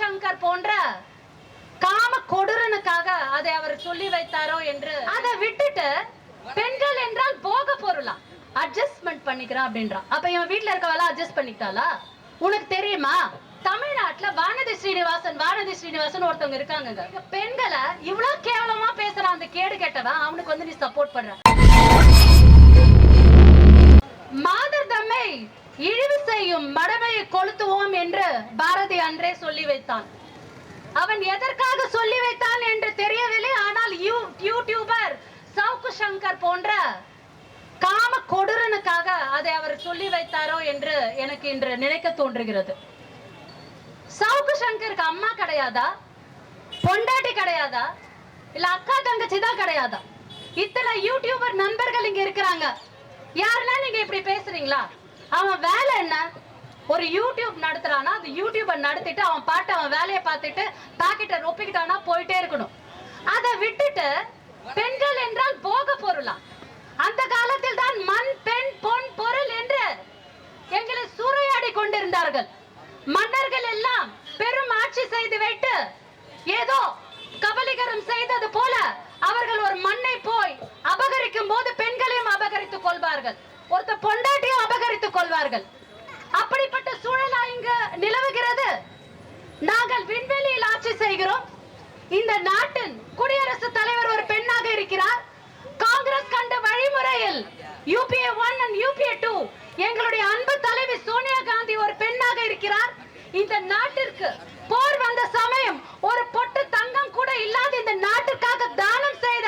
சங்கர் போன்ற காம கொடுரனுக்காக அதை அவர் சொல்லி வைத்தாரோ என்று அதை விட்டுட்டு பெண்கள் என்றால் போக பொருளா அட்ஜஸ்ட்மெண்ட் பண்ணிக்கிறான் அப்படின்றான். அப்ப இவன் வீட்டுல இருக்கவெல்லாம் அட்ஜஸ்ட் பண்ணிக்கிட்டாளா? உனக்கு தெரியுமா, தமிழ்நாட்டுல வானதி ஸ்ரீனிவாசன் ஒருத்தவங்க இருக்காங்க. பெண்களை இவ்வளவு கேவலமா பேசுறான் அந்த கேடு கேட்டவன், அவனுக்கு வந்து நீ சப்போர்ட் பண்ற. மாதர் தம்மை இழிவு செய்யும் மடமையை கொளுத்துவோம் என்று பாரதி அன்றே சொல்லி வைத்தான். அவன் எதற்காக சொல்லி வைத்தான் என்று தெரியவில்லை. ஆனால் யூடியூபர் சவுக்கு சங்கர் போன்ற காம கொடுரனுக்காக அதை அவர் சொல்லி வைத்தாரோ என்று எனக்கு இன்று நினைக்க தோன்றுகிறது. சவுக்கு சங்கருக்கு அம்மா கிடையாதா, பொண்டாட்டி கிடையாதா, இல்ல அக்கா தங்கச்சி தான் கிடையாதா? இத்தனை யூடியூபர் நண்பர்கள் இங்க இருக்கிறாங்க. யாரெல்லாம் நீங்க இப்படி பேசுறீங்களா? அவன் வேலை என்ன? ஒரு யூடியூப் நடத்துறானா, அது யூடியூபை நடத்திட்டு அவன் பாட்டு அவன் வேலையை பார்த்துட்டு பாக்கெட்டை ரொப்பிக்கிட்டானா போயிட்டே இருக்கணும். அதை விட்டுட்டு பெண்கள் என்றால் போக பொருளா? அந்த காலத்தில் தான் மண் பெண் பொன் பொருள் என்று எங்களை சூறையாடி கொண்டிருந்தார்கள். மன்னர்கள் எல்லாம் பெரும் ஆட்சி செய்து வைத்து ஏதோ கபலீகரம் செய்தது போல அவர்கள் ஒரு மண்ணை போய் அபகரிக்கும் போது பெண்களையும் அபகரித்துக் கொள்வார்கள், ஒருத்த பொண்டாட்டியும் அபகரித்துக் கொள்வார்கள். அப்படிப்பட்ட சூழலா இங்கு நிலவுகிறது. நாங்கள் விண்வெளியில் ஆட்சி செய்கிறோம். இந்த நாட்டின் குடியரசுத் தலைவர் ஒரு பெண்ணாக இருக்கிறார். காங்கிரஸ் கண்ட வழிமுறையில் UPA 1 and UPA 2 எங்களுடைய அன்பு தலைவி சோனியா காந்தி ஒரு பெண்ணாக இருக்கிறார். இந்த நாட்டிற்கு போர் வந்த சமயம் ஒரு பொட்டு தங்கம் கூட இல்லாத இந்த நாட்டிற்காக தானம் செய்த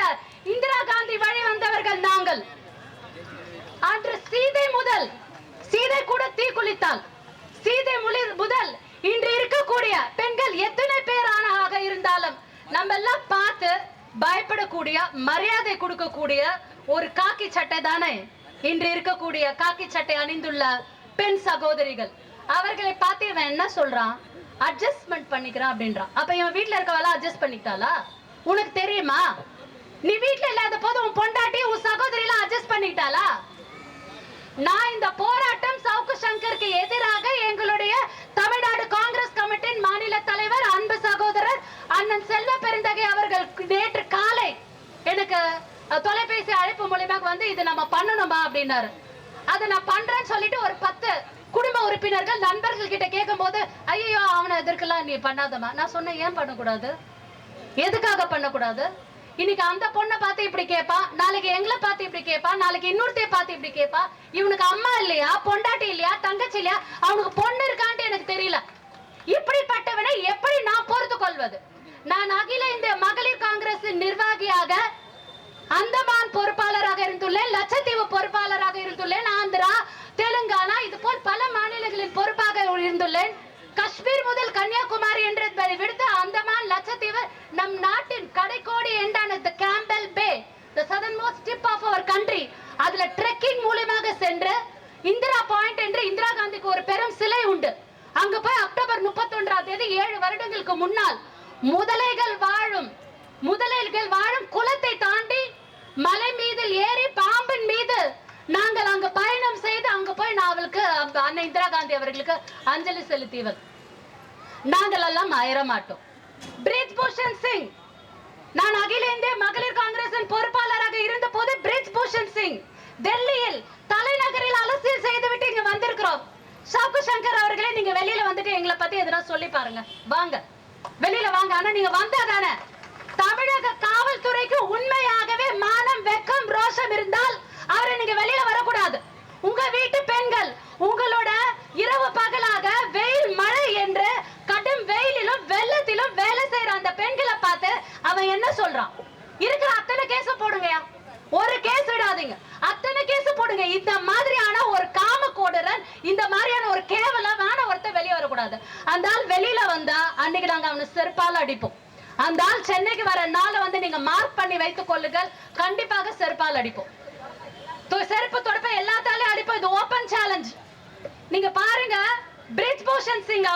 இந்திரா காந்தி வழி வந்தவர்கள் நாங்கள். அன்று சீதை கூட தீக்குளித்தாள். சீதை முதல் இன்று இருக்கக்கூடிய பெண்கள் எத்தனை பேர் ஆணாக இருந்தாலும் நம்ம எல்லாம் பார்த்து பயப்படக்கூடிய, மரியாதை கொடுக்கக்கூடிய ஒரு காக்கி சட்டை தானே இன்று இருக்கக்கூடிய காக்கி சட்டை அணிந்துள்ள பெண் சகோதரிகள். அவர்களை பார்த்து இவன் என்ன சொல்றான், அட்ஜஸ்ட்மெண்ட் பண்ணிக்கிறான் அப்படின்றான். அப்ப இவன் வீட்டுல இருக்கவெல்லாம் அட்ஜஸ்ட் பண்ணிக்கிட்டாளா? உனக்கு தெரியுமா, நீ வீட்டுல இல்லாத போது உன் பொண்டாட்டி உன் சகோதரி எல்லாம் அட்ஜஸ்ட் பண்ணிக்கிட்டாளா? நான் இந்த போராட்டம் சவுக்கு சங்கருக்கு எதிராக எங்களுடைய தமிழ்நாடு காங்கிரஸ் கமிட்டியின் மாநில தலைவர் அன்பு சகோதரர் அண்ணன் செல்வ பெருந்தகை அவர்கள் நேற்று காலை எனக்கு தொலைபேசி அழைப்பு மூலமாக வந்து இது நம்ம பண்ணணுமா அப்படின்னாரு. அதை நான் பண்றேன்னு சொல்லிட்டு ஒரு 10 குடும்ப உறுப்பினர்கள் நண்பர்கள் கிட்ட கேட்கும் போது, ஐயோ அவனை எதற்கெல்லாம் நீ பண்ணாதமா. நான் சொன்னேன், ஏன் பண்ணக்கூடாது, எதுக்காக பண்ணக்கூடாது? இன்னைக்கு அந்த பொண்ணை பார்த்து இப்படி கேட்பா, நாளைக்கு எங்களை பார்த்து இப்படி கேட்பா, நாளைக்கு இன்னொருத்தைய பார்த்து இப்படி கேட்பா. இவனுக்கு அம்மா இல்லையா, பொண்டாட்டி இல்லையா, தங்கச்சி இல்லையா, அவனுக்கு பொண்ணு இருக்கான்ட்டு எனக்கு தெரியல. இப்படிப்பட்டவனை எப்படி நான் பொறுத்து கொள்வது? நான் அகில இந்திய மகளிர் காங்கிரஸ் நிர்வாகியாக அந்தமான் பொறுப்பாளராக இருந்துள்ளேன், லட்சத்தீவு பொறுப்பாளராக இருந்துள்ளேன், ஆந்திரா, தெலுங்கானா இது போல் பல மாநிலங்களின் பொறுப்பாக இருந்துள்ளேன். காஷ்மீர் முதல் கன்னியாகுமரி என்று விடுத்து அந்தமான், லட்சத்தீவு நம் நாட்டின் கடைக்கோடி என்றான the Campbell Bay, the southernmost tip of our country. அதுல ட்ரெக்கிங் மூலமாக சென்று இந்திரா பாயிண்ட் என்று இந்திரா காந்திக்கு ஒரு பெரும் சிலை உண்டு. அங்க போய் அக்டோபர் 31ஆம் தேதி 7 வருடங்களுக்கு முன்னால் முதலைகள் வாழும் குளத்தை தாண்டி மலை மீது ஏறி பாம்பின் மீது நாங்கள் அங்கு பயணம் செய்து அங்கு போய் நான் அவளுக்கு அன்னை இந்திரா காந்தி அவர்களுக்கு அஞ்சலி செலுத்தியவர். நாங்கள் எல்லாம் அயர மாட்டோம். பிரிஜ் பூஷன் சிங், நான் அகில இந்திய மகளிர் காங்கிரசின் பொறுப்பாளராக இருந்த போது பிரிஜ் பூஷன் சிங் டெல்லியில் தலைநகரில் அரசியல் செய்துவிட்டு இங்க வந்திருக்கிறோம். சவுக்கு சங்கர் அவர்களே, நீங்க வெளியில வந்துட்டு எங்களை பத்தி எதனா சொல்லி பாருங்க, வாங்க வெளியில வாங்க. ஆனா நீங்க வந்தாதானே தமிழக காவல்துறைக்கு உண்மையாகவே மானம், வெக்கம், ரோஷம் இருந்தால் அவரை நீங்க வெளியில வரக்கூடாது. உங்க வீட்டு பெண்கள் உங்களோட இரவு பகலாக வெயில் மழை என்று கடும் வெயிலிலும் வெள்ளத்திலும் வேலை செய்யற அந்த பெண்களை பார்த்து அவன் என்ன சொல்றான்? இருக்கிற அத்தனை கேஸ் போடுங்கயா, ஒரு கேஸ் விடாதீங்க, அத்தனை கேஸ் போடுங்க. இந்த மாதிரியான ஒரு காம கோடுரன், இந்த மாதிரியான ஒரு கேவலமான ஒருத்தர் வெளியே வரக்கூடாது. அந்த ஆள் வெளியில வந்தா அன்னைக்கு நாங்க அவனை செருப்பால அடிப்போம். அந்த ஆள் சென்னைக்கு வர நாளை வந்து நீங்க மார்க் பண்ணி வைத்துக் கொள்ளுங்கள், கண்டிப்பாக செருப்பால் அடிப்போம். செருப்பு தொடப்ப எல்லாத்தாலையும் அடிப்போம். இது ஓபன் சேலஞ்ச். நீங்க பாருங்க, பிரிஜ் பூஷன் சிங்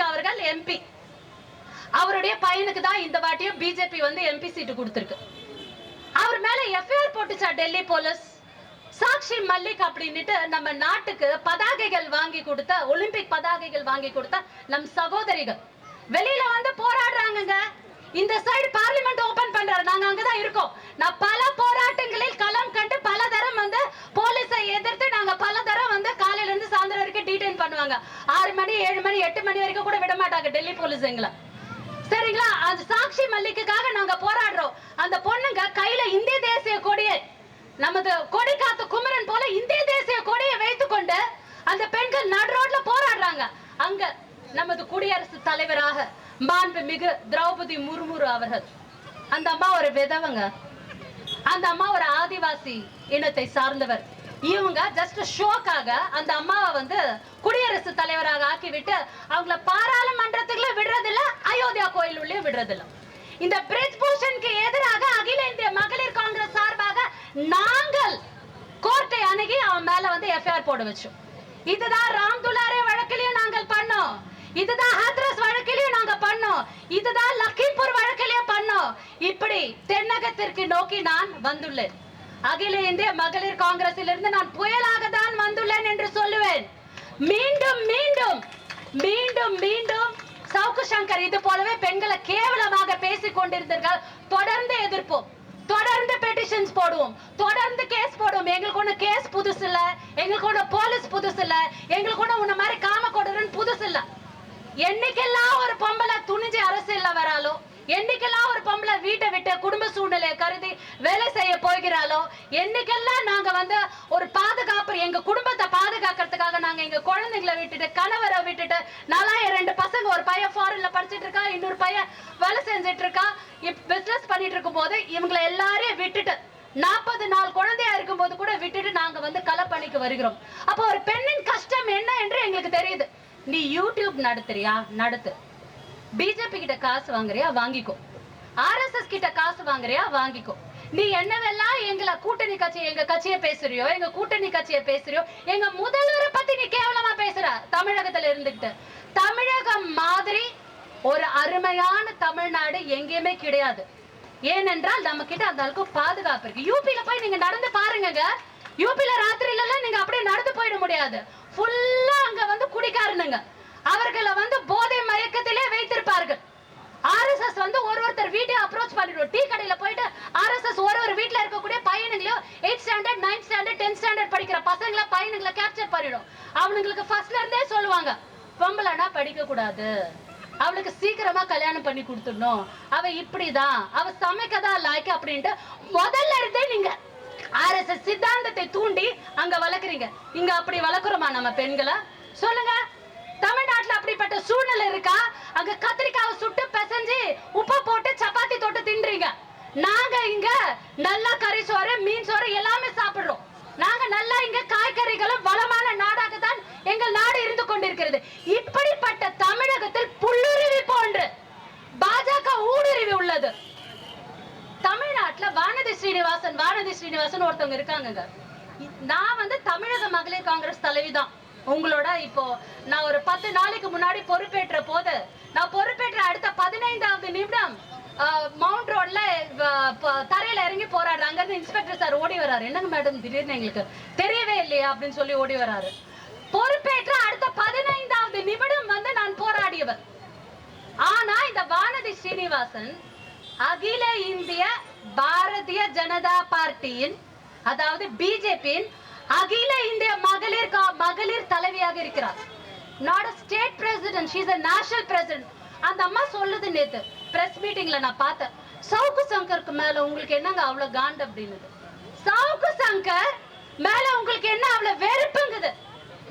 அவர்கள் எம்பி, அவருடைய பையனுக்கு தான் இந்த வாட்டியும் பிஜேபி வந்து எம்பி சீட்டு கொடுத்திருக்கு. அவர் மேல எஃப்ஐஆர் போட்டுச்சா டெல்லி போலீஸ்? சாக்ஷி மல்லிக் அப்படின்னுட்டு நம்ம நாட்டுக்கு பதாகைகள் வாங்கி கொடுத்த, ஒலிம்பிக் பதாகைகள் வாங்கி கொடுத்த நம் சகோதரிகள் வெளியில வந்து போராடுறாங்க. இந்த சைடு பார்லிமெண்ட் ஓபன் பண்றாரு, நாங்க அங்கதான் இருக்கோம். நான் பல போராட்டங்களில் களம் கண்டு பல தரம் வந்து போலீஸை எதிர்த்து நாங்க பல தரம் வந்து காலையில இருந்து சாயந்தரம் வரைக்கும் டீடைன் பண்ணுவாங்க. 6 மணி 7 மணி 8 மணி வரைக்கும் கூட விட மாட்டாங்க டெல்லி போலீஸ் எங்களை. சரிங்களா? அந்த சாக்ஷி மல்லிக்குக்காக நாங்க போராடுறோம். அந்த பொண்ணுங்க கையில இந்திய தேசிய கொடியை, நமது கொடி காத்த குமரன் போல இந்திய தேசிய கொடியை வைத்துக் கொண்டு அந்த பெண்கள் நடு ரோட்ல போராடுறாங்க. அங்க நமது குடியரசுத் தலைவராக மாண்புமிகு திரௌபதி முர்மு அவர்கள், அந்த அம்மா ஒரு விதவங்க, அந்த அம்மா ஒரு ஆதிவாசி இனத்தை சார்ந்தவர். இவங்க ஜஸ்ட் ஷோக்காக அந்த அம்மாவை வந்து குடியரசுத் தலைவராக ஆக்கிவிட்டு அவங்கள பாராளுமன்றத்துக்குள்ள விடுறதில்ல, அயோத்தியா கோயில் உள்ளே விடுறதில்ல. இந்த பிரிஜ் பூஷனுக்கு எதிராக அகில இந்திய மகளிர் காங்கிரஸ் சார்பாக நாங்கள் கோர்ட்டை அணுகி அவன் மேல வந்து எஃப்ஐஆர் போட வச்சோம். இதுதான் ராம் துலாரே வழக்கிலையும் நாங்கள் பண்ணோம், இதுதான் ஹத்ரஸ் வழக்கிலையும் நாங்க பண்ணோம், இதுதான் லக்கிம்பூர் வழக்கிலையும் பண்ணோம். இப்படி தென்னகத்திற்கு நோக்கி நான் வந்துள்ளேன். அகில இந்திய மகளிர் காங்கிரஸில் இருந்து நான் புயலாக தான் வந்துள்ளேன் என்று சொல்லுவேன். மீண்டும் மீண்டும் மீண்டும் மீண்டும் சவுக்கு சங்கர் இது போலவே பெண்களை கேவலமாக பேசிக் கொண்டிருந்தார்கள். தொடர்ந்து எதிர்ப்போம், தொடர்ந்து பெட்டிஷன்ஸ் போடுவோம், தொடர்ந்து கேஸ் போடுவோம். எங்களுக்கு ஒண்ணு கேஸ் புதுசு இல்ல, எங்களுக்கு ஒண்ணு போலீஸ் புதுசு இல்ல, எங்களுக்கு ஒண்ணு உன்ன மாதிரி காம கொடுறன் புதுசு இல்ல. என்னைக்கெல்லாம் ஒரு பொம்பளை துணிஞ்சு அரசியல்ல வராலோ, என்னைக்கெல்லாம் ஒரு பொம்பளை வீட்டை விட்டு குடும்ப சூழ்நிலையை கருதி வேலை செய்ய போகிறாலோ, என்னைக்கெல்லாம் நாங்க வந்து ஒரு பாதுகாப்பு, எங்க குடும்பத்தை பாதுகாக்கிறதுக்காக நாங்க எங்க குழந்தைங்களை விட்டுட்டு கணவரை விட்டுட்டு, நல்லா 2 பசங்க, ஒரு பையன் ஃபாரின்ல படிச்சிட்டு இருக்கா, இன்னொரு பையன் வேலை செஞ்சிட்டு இருக்கா, பிசினஸ் பண்ணிட்டு இருக்கும் போது இவங்களை எல்லாரையும் விட்டுட்டு 40 நாள் குழந்தையா இருக்கும் போது கூட விட்டுட்டு நாங்க வந்து களப்பணிக்கு வருகிறோம். அப்போ ஒரு பெண்ணின் கஷ்டம் என்ன என்று எங்களுக்கு தெரியுது. நீ யூடியூப் நடத்துறியா, நடத்து. பிஜேபி கிட்ட காசு வாங்குறியா, வாங்கிக்கோ. ஆர்எஸ்எஸ் கிட்ட காசு வாங்குறியா, வாங்கிக்கோ. நீ என்னவெல்லாம் எங்களை கூட்டணி கட்சி, எங்க கட்சியை பேசுறியோ, எங்க கூட்டணி கட்சியை பேசுறியோ, எங்க முதல்வரை பத்தி நீ கேவலமா பேசுற. தமிழகத்துல இருந்துகிட்டு தமிழகம் மாதிரி ஒரு அருமையான தமிழ்நாடு எங்கேயுமே கிடையாது. ஏனென்றால் நம்ம கிட்ட அந்த அளவுக்கு பாதுகாப்பு இருக்கு. யூபில போய் நீங்க நடந்து பாருங்க. யூபில ராத்திரில எல்லாம் நீங்க அப்படியே நடந்து போயிட முடியாது. ஃபுல்லா அங்க வந்து குடிக்காரனுங்க, அவர்களை வந்து போதை மயக்கத்திலே வைத்திருப்பார்கள். ஆர்எஸ்எஸ் வந்து ஒருத்தர் வீட்டை அப்ரோச் பண்ணிடுவோம். டீ கடையில போயிட்டு ஆர்எஸ்எஸ் ஒரு வீட்டுல இருக்கக்கூடிய பையனுங்களையும் 8th standard 9th standard 10th standard படிக்கிற பசங்களை பையனுங்களை கேப்சர் பண்ணிடும். அவனுங்களுக்கு ஃபர்ஸ்ட்ல இருந்தே சொல்லுவாங்க, பொம்பளைனா படிக்க கூடாது, அவளுக்கு சீக்கிரமா கல்யாணம் பண்ணி கொடுத்துடணும், அவ இப்படிதான், அவ சமைக்கதான் லாய்க்கு அப்படின்ட்டு முதல்ல இருந்தே நீங்க ஆர்எஸ்எஸ் சித்தாந்தத்தை தூண்டி அங்க வளர்க்குறீங்க. இங்க அப்படி வளர்க்குறோமா நம்ம பெண்களை? சொல்லுங்க. தமிழ்நாட்டுல அப்படிப்பட்ட சூழ்நிலை இருக்கா? அங்க கத்திரிக்காவை சுட்டு பிசைஞ்சு உப்பு போட்டு சப்பாத்தி தொட்டு தின்றீங்க. நாங்க இங்க நல்லா கறி சோறு, மீன் சோறு எல்லாமே சாப்பிடுறோம். நாங்க நல்லா இங்க காய்கறிகளும் வளமான நாடாக தான் எங்கள் நாடு இருந்து கொண்டிருக்கிறது. இப்படிப்பட்ட தமிழகத்தில் புல்லுருவி போன்று பாஜக ஊடுருவி உள்ளது. தமிழ்நாட்டுல வானதி ஸ்ரீனிவாசன் ஒருத்தவங்க இருக்காங்க. நான் வந்து தமிழக மகளிர் காங்கிரஸ் தலைவிதான். உங்களோட இப்போ நான் ஒரு 10 நாளைக்கு முன்னாடி பொறுப்பேற்ற போது, நான் பொறுப்பேற்ற அடுத்த 15வது நிமிடம் மவுண்ட் ரோட்ல தரையில இறங்கி போராடுறாங்க. அங்க இருந்து இன்ஸ்பெக்டர் சார் ஓடி வராரு. என்னங்க மேடம் திடீர்னு எங்களுக்கு தெரியவே இல்லையா அப்படின்னு சொல்லி ஓடி வராரு. பொறுப்பேற்ற அடுத்த 15வது நிமிடம் வந்து நான் போராடியவர். ஆனா இந்த வானதி ஸ்ரீனிவாசன் அகில இந்திய பாரதிய ஜனதா பார்ட்டியின், அதாவது பிஜேபியின் அகில இந்திய மகளிர் தலைவியாக இருக்கிறார். Not a state president, she is a national president. அந்த அம்மா சொல்லுது, நேத்து பிரஸ் மீட்டிங்ல நான் பார்த்தேன், சவுக்கு சங்கருக்கு மேல உங்களுக்கு என்னங்க அவ்வளவு காண்ட் அப்படின்னு. சவுக்கு சங்கர் மேல உங்களுக்கு என்ன அவ்வளவு வெறுப்புங்குது?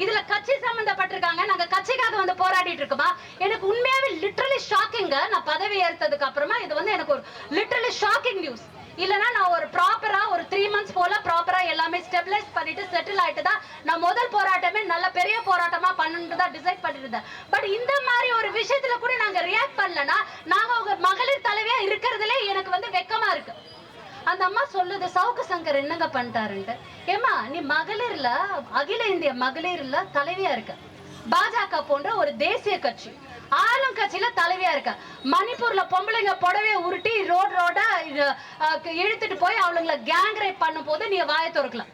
இதுல கட்சி சம்பந்தப்பட்டிருக்காங்க, நாங்க கட்சிக்காக வந்து போராடிட்டு இருக்கோமா? எனக்கு உண்மையாவே லிட்டரலி ஷாக்கிங்க. நான் பதவி ஏற்றதுக்கு அப்புறமா இது வந்து எனக்கு ஒரு லிட்டரலி ஷாக்கிங் நியூஸ். இல்லனா நான் ஒரு ப்ராப்பரா ஒரு 3 months போல ப்ராப்பரா எல்லாமே ஸ்டெபிலைஸ் பண்ணிட்டு செட்டில் ஆயிட்டு தான் நான் முதல் போராட்டமே நல்ல பெரிய போராட்டமா பண்ணணும்னு தான் டிசைட் பண்ணிருந்தேன். பட் இந்த மாதிரி ஒரு விஷயத்துல கூட நாங்க ரியாக்ட் பண்ணலனா நாங்க உங்க மகளிர் தலைவியா இருக்கிறதுல எனக்கு வந்து வெக்கமா இருக்கு. அந்த அம்மா சொல்லுது, சவுக்கு சங்கர் என்னங்க பண்ணிட்டாருன்ட்டு. ஏமா நீ மகளிர்ல அகில இந்திய மகளிர்ல தலைவியா இருக்க, பாஜக போன்ற ஒரு தேசிய கட்சி ஆளும் கட்சியில தலைவியா இருக்க. மணிப்பூர்ல பொம்பளைங்க புடவைய உருட்டி ரோடா இழுத்துட்டு போய் அவளுங்களை கேங் ரேப் பண்ணும் போது நீ வாயை திறக்கலாம்.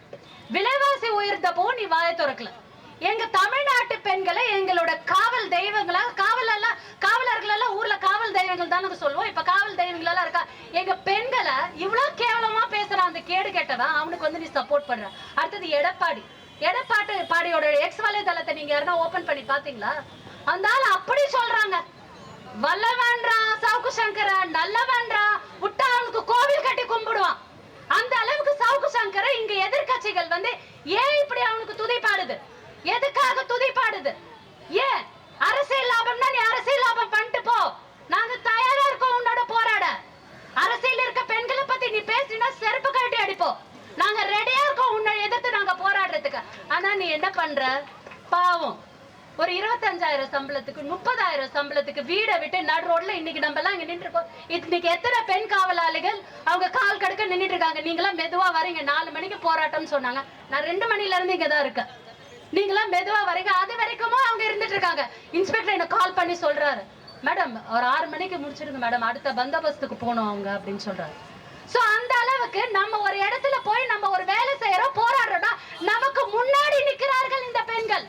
விலைவாசி உயர்ந்தப்போ நீ வாய திறக்கல. எங்க தமிழ்நாட்டு பெண்களை எங்களோட காவல் தெய்வங்களா, காவலர்கள் எல்லாம் ஊர்ல காவல் தெய்வங்கள் தானே சொல்லுவோம். இப்ப காவல் தெய்வங்கள் எல்லாம் இருக்கா. எங்க பெண்களை இவ்வளவு கேவலமா பேசுறான் அந்த கேடு கெட்டவன், அவனுக்கு வந்து நீ சப்போர்ட் பண்ற. அடுத்தது எடப்பாடியோட எக்ஸ் வலைதளத்தை நீங்க யாரா ஓபன் பண்ணி பாத்தீங்களா? அந்த ஆள் அப்படி சொல்றாங்க, வல்லவன்றா சவுக்கு சங்கர, நல்லவன்றா, விட்டா அவனுக்கு கோவில் கட்டி கும்பிடுவான். அந்த அளவுக்கு சவுக்கு சங்கர இங்க எதிர்கட்சிகள் வந்து ஏன் இப்படி அவனுக்கு துதிப்பாடுது? எதுக்காக துதிப்பாடுது? ஏன்? அரசியல் லாபம்னா நீ அரசியல் லாபம் பண்ணிட்டு போ, நாங்க தயாரா இருக்கோம் உன்னோட போராட. அரசியல் இருக்க பெண்களை பத்தி நீ பேசினா செருப்பு கட்டி அடிப்போம், நாங்க ரெடியா இருக்கோம் உன்னை எதிர்த்து நாங்க போராடுறதுக்கு. ஆனா நீ என்ன பண்ற? பாவம், ஒரு 25,000 சம்பளத்துக்கு 30,000 சம்பளத்துக்கு வீடை விட்டு நடு ரோட்ல இன்னைக்கு நம்ம எல்லாம் இங்க நின்று இருக்கோம். இன்னைக்கு எத்தனை பெண் காவலாளிகள் அவங்க கால் கடுக்க நின்றுட்டு இருக்காங்க. நீங்களாம் மெதுவா வரீங்க, 4 மணிக்கு போராட்டம்னு சொன்னாங்க, நான் 2 மணில இருந்து இங்கதான் இருக்கேன். நீங்களாம் மெதுவா வரீங்க, அது வரைக்கும் அவங்க இருந்துட்டு இருக்காங்க. இன்ஸ்பெக்டர் என்ன கால் பண்ணி சொல்றாரு, மேடம் ஒரு 6 மணிக்கு முடிச்சிருங்க மேடம், அடுத்த பந்தோபஸ்துக்கு போனோம் அவங்க அப்படின்னு சொல்றாரு. சோ அந்த அளவுக்கு நம்ம ஒரு இடத்துல போய் நம்ம ஒரு வேலை செய்யறோம், போராடுறோம்னா நமக்கு முன்னாடி நிக்கிறார்கள் இந்த பெண்கள்.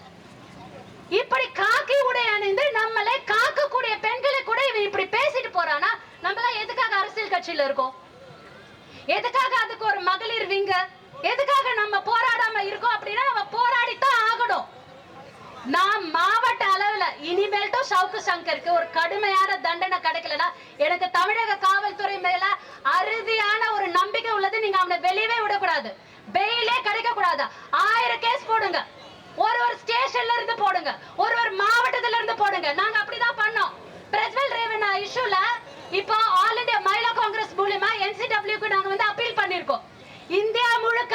இப்படி காக்கி உடை அணிந்து நம்மளே காக்கக்கூடிய பெண்களை கூட இவன் இப்படி பேசிட்டு போறானா? நம்மளாம் எதுக்காக அரசியல் கட்சியில இருக்கோம்? எதுக்காக அதுக்கு ஒரு மகளிர் விங்க? எதுக்காக நம்ம போராடாம இருக்கோம்? அப்படின்னா நம்ம போராடித்தான் ஆகணும். நான் மாவட்ட அளவுல இனிமேல்ட்டும் சவுக்கு சங்கருக்கு ஒரு கடுமையான தண்டனை கிடைக்கலனா எனக்கு தமிழக காவல்துறை மேல அறுதியான ஒரு நம்பிக்கை உள்ளது. நீங்க அவனை வெளியவே விடக்கூடாது, பெயிலே கிடைக்க கூடாது. 1000 கேஸ் போடுங்க, ஒரு ஸ்டேஷன்ல இருந்து போடுங்க, ஒரு மாவட்டத்துல இருந்து போடுங்க. நாங்க அப்படிதான் பண்ணோம். பிரஜ்வல் ரேவண்ணா இஷ்யூல இப்போ ஆல் இந்தியா மಹಿಳಾ காங்கிரஸ் மூலமா NCW-க்கு நாங்க வந்து அப்பீல் பண்ணிருக்கோம். இந்தியா முழுக்க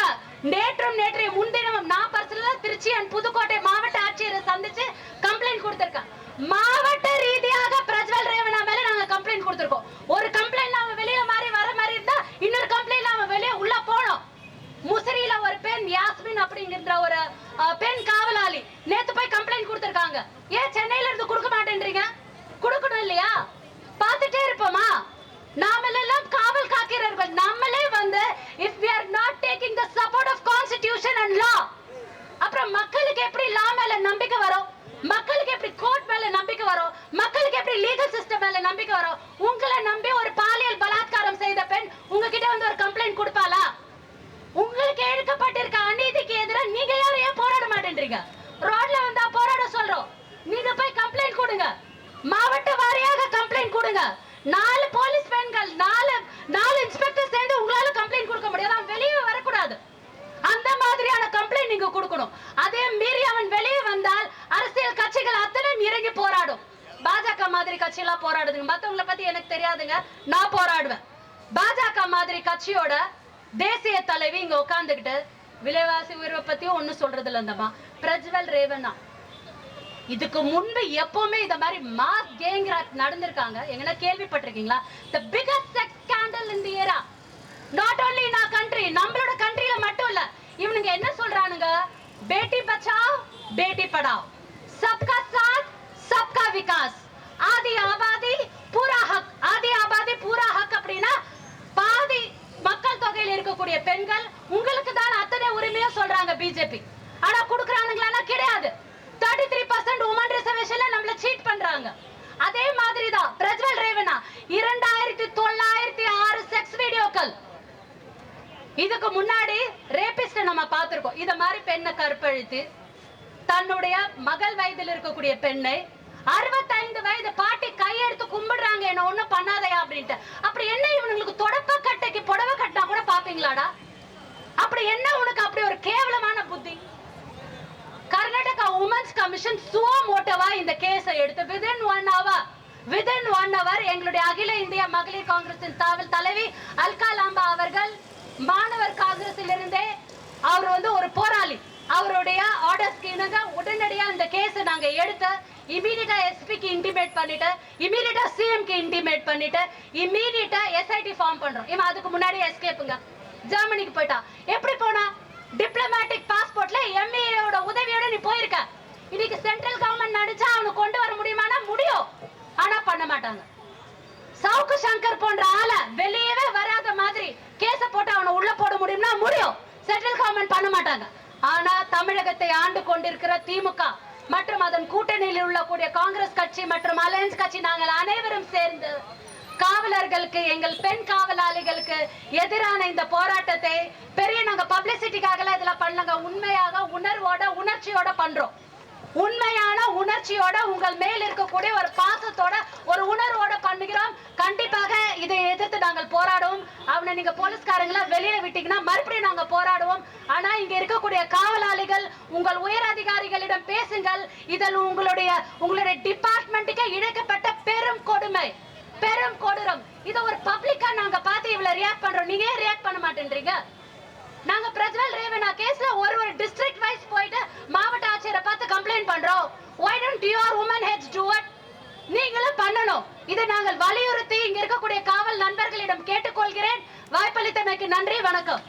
நேற்றைய முன்தினமும் நான் பர்சனலா திருச்சி அண்ட் புதுக்கோட்டை மாவட்ட ஆட்சியரை சந்திச்சு கம்ப்ளைண்ட் கொடுத்திருக்கேன். மாவட்ட ரீதியாக பிரஜ்வல் ரேவண்ணா மேல நாங்க கம்ப்ளைண்ட் கொடுத்திருக்கோம். ஒரு கம்ப்ளைண்ட் நாம வெளிய மாதிரி வர மாதிரி இருந்தா இன்னொரு கம்ப்ளைண்ட் நாம வெளிய உள்ள போனோம். முசிறியில ஒரு பெண் யாஸ்மின் அப்படிங்கிற ஒரு பெண் காவலாளி நேத்து போய் கம்ப்ளைண்ட் கொடுத்திருக்காங்க. ஏன் சென்னையில இருந்து கொடுக்க மாட்டேன்றீங்க? கொடுக்கணும் இல்லையா? பார்த்துட்டே இருப்போமா? நாமெல்லாம் காவல் காக்கிறவர்கள். நம்மளே வந்து if we are not taking the support of constitution and law, அப்புறம் மக்களுக்கு எப்படி லா மேல நம்பிக்கை வரும்? மக்களுக்கு எப்படி கோர்ட் மேல நம்பிக்கை வரும்? மக்களுக்கு எப்படி லீகல் சிஸ்டம் மேல நம்பிக்கை வரும்? உங்களை நம்பி ஒரு பாலியல் பலாத்காரம் செய்த பெண் உங்ககிட்ட வந்து ஒரு கம்ப்ளைண்ட் கொடுப்பாளா? உங்களுக்கு எடுக்கப்பட்டிருக்க அநீதிக்கு எதிராக நீங்க யாரும் ஏன் போராட மாட்டேன்றீங்க? ரோட்ல வந்தா போராட சொல்றோம், நீங்க போய் கம்ப்ளைண்ட் கொடுங்க. மாவட்ட வாரியாக கம்ப்ளைண்ட் கொடுங்க. 4 போலீஸ் பெண்கள் 4 இன்ஸ்பெக்டர் சேர்ந்து உங்களால கம்ப்ளைண்ட் கொடுக்க முடியாது. வெளியே வரக்கூடாது. அந்த மாதிரியான கம்ப்ளைண்ட் நீங்க கொடுக்கணும். அதே மீறி அவன் வெளியே வந்தால் அரசியல் கட்சிகள் அத்தனை இறங்கி போராடும். பாஜக மாதிரி கட்சி எல்லாம் போராடுதுங்க. மத்தவங்கள பத்தி எனக்கு தெரியாதுங்க, நான் போராடுவேன். பாஜக மாதிரி கட்சியோட தேசிய தலைவி இங்க உட்கார்ந்துகிட்டு விலைவாசி உயர்வை பத்தியும் ஒண்ணு சொல்றது இல்ல. பிரஜ்வல் ரேவண்ணா இதுக்கு முன்பு எப்பவுமே இந்த மாதிரி மாஸ் கேங் ராப் நடந்திருக்காங்க. எங்கனா கேள்விப்பட்டிருக்கீங்களா? the biggest sex scandal in the era, not only in our country, நம்மளோட கண்ட்ரில மட்டும் இல்ல. இவனுங்க என்ன சொல்றானுங்க? பேட்டி பச்சாவ் பேட்டி படாவ், சப்கா சாத் சப்கா விகாஸ், ஆதி ஆபாதி பூரா ஹக். ஆதி ஆபாதி பூரா ஹக் அப்படின்னா பாதி மக்கள் தொகையில் இருக்கக்கூடிய பெண்கள் உங்களுக்கு தான் அத்தனை உரிமையும் சொல்றாங்க பிஜேபி. ஆனா குடுக்குறானுங்களா? கிடையாது. 33% women reservation நம்மள சீட் பண்றாங்க. அதே மாதிரி தான் பிரஜ்வல் ரேவண்ணா 2906 செக்ஸ் வீடியோக்கள். இதுக்கு முன்னாடி ரேபிஸ்ட் நம்ம பார்த்திருக்கோம். இத மாதிரி பெண்ணை கற்பழித்து தன்னுடைய மகள் வயதில் இருக்கக்கூடிய பெண்ணை 65 வயது பாட்டி கையெடுத்து கும்பிடுறாங்க, என்ன ஒண்ணும் பண்ணாதையா அப்படின்ட்டு. அப்படி என்ன இவனுங்களுக்கு தொடப்ப கட்டைக்கு புடவை கட்டினா கூட பாப்பீங்களாடா? அப்படி என்ன உனக்கு அப்படி ஒரு கேவலமான புத்தி? கர்நாடகா உமன்ஸ் கமிஷன் சுவோ மோட்டோவா இந்த கேஸை எடுத்து within 1 hour எங்களுடைய அகில இந்திய மகளிர் காங்கிரசின் தலைவி அல்கா லாம்பா அவர்கள் மாணவர் காங்கிரஸில் இருந்தே அவர் வந்து ஒரு போராளி, அவருடைய ஆர்டர்ஸ்க்கு இணங்க உடனடியா இந்த கேஸை நாங்க எடுத்து இமீடியட்டா எஸ்பிக்கு இன்டிமேட் பண்ணிட்டு, இமீடியட்டா சிஎம்க்கு இன்டிமேட் பண்ணிட்டு, இமீடியட்டா எஸ்ஐடி ஃபார்ம் பண்றோம். இவன் அதுக்கு முன்னாடி எஸ்கேப்புங்க, ஜெர்மனிக்கு போயிட்டான். எப்படி போனா? டிப்ளமேட்டிக் பாஸ்போர்ட்ல எம்ஏயோட உதவியோட நீ போயிருக்க. இன்னைக்கு சென்ட்ரல் கவர்மெண்ட் நடிச்சா அவனை கொண்டு வர முடியுமானா? முடியும். ஆனா பண்ண மாட்டாங்க. சவுக்கு சங்கர் போன்ற ஆளை வெளியவே வராத மாதிரி கேஸ போட்டு அவனை உள்ள போட முடியும்னா முடியும். சென்ட்ரல் கவர்மெண்ட் பண்ண மாட்டாங்க. ஆனா தமிழகத்தை ஆண்டு கொண்டிருக்கிற திமுக மற்றும் அதன் கூட்டணியில் உள்ளக்கூடிய காங்கிரஸ் கட்சி மற்றும் அலையன்ஸ் கட்சி நாங்கள் அனைவரும் சேர்ந்து காவலர்களுக்கு, எங்கள் பெண் காவலாளிகளுக்கு எதிரான இந்த போராட்டத்தை பெரிய நாங்க பப்ளிசிட்டிக்காக இதுல பண்ணலங்க. உண்மையாக உணர்வோட உணர்ச்சியோட பண்றோம். உண்மையான உணர்ச்சியோட உங்கள் மேல் இருக்கக்கூடிய ஒரு பாசத்தோட ஒரு உணர்வோட பண்ணுகிறோம். கண்டிப்பாக இதை எதிர்த்து நாங்கள் போராடுவோம். அவனை நீங்க போலீஸ்காரங்கள வெளியில விட்டீங்கன்னா மறுபடியும் நாங்க போராடுவோம். ஆனா இங்க இருக்கக்கூடிய காவலாளிகள் உங்கள் உயர் அதிகாரிகளிடம் பேசுங்கள். இதில் உங்களுடைய டிபார்ட்மெண்ட்டுக்கு இழைக்கப்பட்ட பெரும் கொடுமை, பெரும் கொடூரம். இத ஒரு பப்ளிக்கா நாங்க பார்த்து இவ்வளவு ரியாக்ட் பண்றோம். நீங்க ஏன் ரியாக்ட் பண்ண மாட்டேன்றீங்க? நாங்க பிரஜ்வல் ரேவண்ணா கேஸ்ல ஒரு டிஸ்ட்ரிக்ட் வைஸ் போயிட்டு மாவட்ட ஆட்சியரை பார்த்து கம்ப்ளைண்ட் பண்றோம். why don't your women heads do it? நீங்களும் பண்ணணும். இதை நாங்கள் வலியுறுத்தி இங்க இருக்கக்கூடிய காவல் நண்பர்களிடம் கேட்டுக்கொள்கிறேன். வாய்ப்பளித்தமைக்கு நன்றி. வணக்கம்.